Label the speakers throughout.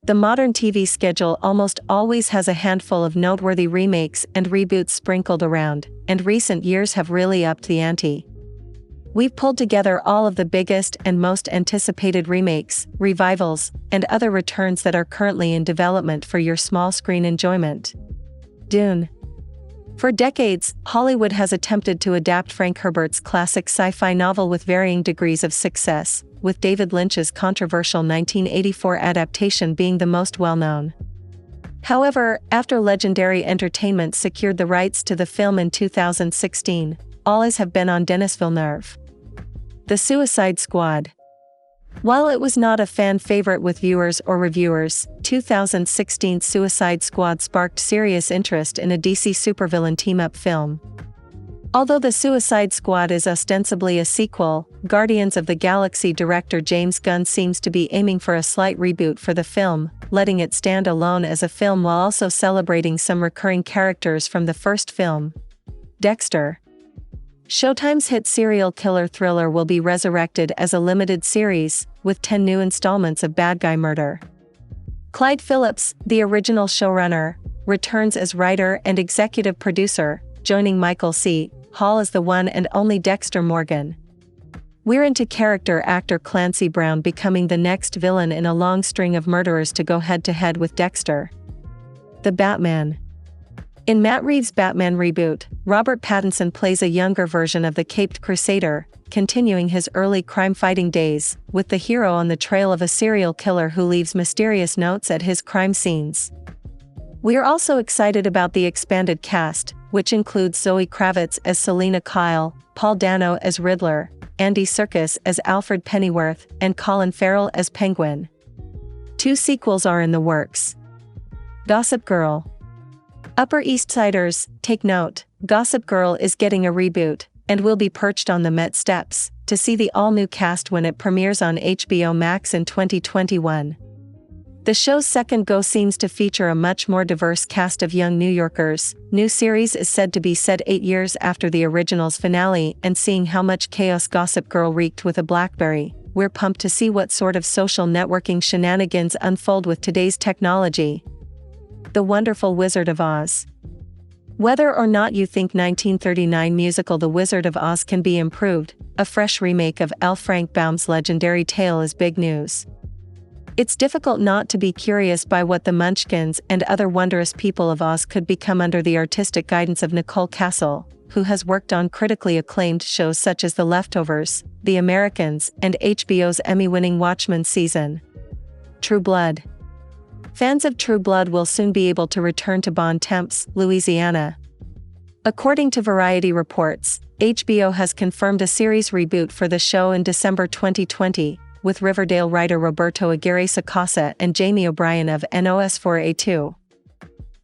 Speaker 1: The modern TV schedule almost always has a handful of noteworthy remakes and reboots sprinkled around, and recent years have really upped the ante. We've pulled together all of the biggest and most anticipated remakes, revivals, and other returns that are currently in development for your small screen enjoyment. Dune. For decades, Hollywood has attempted to adapt Frank Herbert's classic sci-fi novel with varying degrees of success, with David Lynch's controversial 1984 adaptation being the most well-known. However, after Legendary Entertainment secured the rights to the film in 2016, all eyes have been on Denis Villeneuve. The Suicide Squad. While it was not a fan favorite with viewers or reviewers, 2016's Suicide Squad sparked serious interest in a DC supervillain team-up film. Although The Suicide Squad is ostensibly a sequel, Guardians of the Galaxy director James Gunn seems to be aiming for a slight reboot for the film, letting it stand alone as a film while also celebrating some recurring characters from the first film. Dexter. Showtime's hit serial killer thriller will be resurrected as a limited series, with 10 new installments of bad guy murder. Clyde Phillips, the original showrunner, returns as writer and executive producer, joining Michael C. Hall as the one and only Dexter Morgan. We're into character actor Clancy Brown becoming the next villain in a long string of murderers to go head-to-head with Dexter. The Batman. In Matt Reeves' Batman reboot, Robert Pattinson plays a younger version of the Caped Crusader, continuing his early crime-fighting days, with the hero on the trail of a serial killer who leaves mysterious notes at his crime scenes. We are also excited about the expanded cast, which includes Zoe Kravitz as Selena Kyle, Paul Dano as Riddler, Andy Serkis as Alfred Pennyworth, and Colin Farrell as Penguin. 2 sequels are in the works. Gossip Girl. Upper East Siders, take note, Gossip Girl is getting a reboot, and will be perched on the Met steps, to see the all-new cast when it premieres on HBO Max in 2021. The show's second go seems to feature a much more diverse cast of young New Yorkers. New series is said to be set 8 years after the original's finale, and seeing how much chaos Gossip Girl wreaked with a BlackBerry, we're pumped to see what sort of social networking shenanigans unfold with today's technology. The Wonderful Wizard of Oz. Whether or not you think 1939 musical The Wizard of Oz can be improved, a fresh remake of L. Frank Baum's legendary tale is big news. It's difficult not to be curious by what the Munchkins and other wondrous people of Oz could become under the artistic guidance of Nicole Kassell, who has worked on critically acclaimed shows such as The Leftovers, The Americans, and HBO's Emmy-winning Watchmen season. True Blood. Fans of True Blood will soon be able to return to Bon Temps, Louisiana. According to Variety reports, HBO has confirmed a series reboot for the show in December 2020, with Riverdale writer Roberto Aguirre-Sacasa and Jamie O'Brien of NOS4A2.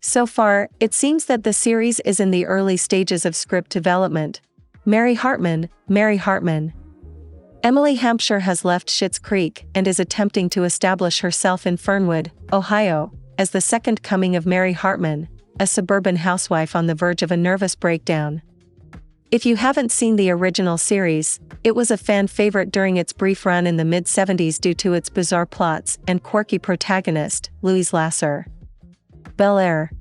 Speaker 1: So far, it seems that the series is in the early stages of script development. Mary Hartman. Emily Hampshire has left Schitt's Creek and is attempting to establish herself in Fernwood, Ohio, as the second coming of Mary Hartman, a suburban housewife on the verge of a nervous breakdown. If you haven't seen the original series, it was a fan favorite during its brief run in the mid-70s due to its bizarre plots and quirky protagonist, Louise Lasser. Bel-Air.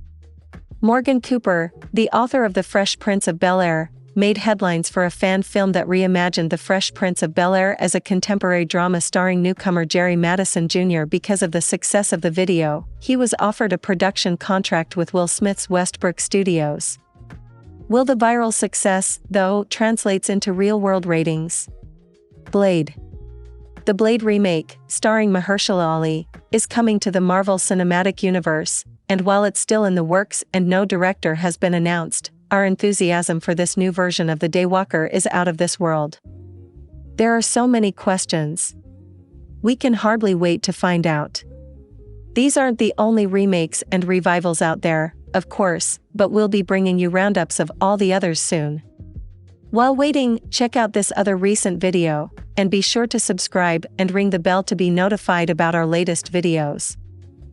Speaker 1: Morgan Cooper, the author of The Fresh Prince of Bel-Air, made headlines for a fan film that reimagined The Fresh Prince of Bel-Air as a contemporary drama starring newcomer Jerry Madison Jr. Because of the success of the video, he was offered a production contract with Will Smith's Westbrook Studios. Will the viral success, though, translates into real-world ratings? Blade. The Blade remake, starring Mahershala Ali, is coming to the Marvel Cinematic Universe, and while it's still in the works and no director has been announced, our enthusiasm for this new version of The Daywalker is out of this world. There are so many questions. We can hardly wait to find out. These aren't the only remakes and revivals out there, of course, but we'll be bringing you roundups of all the others soon. While waiting, check out this other recent video, and be sure to subscribe and ring the bell to be notified about our latest videos.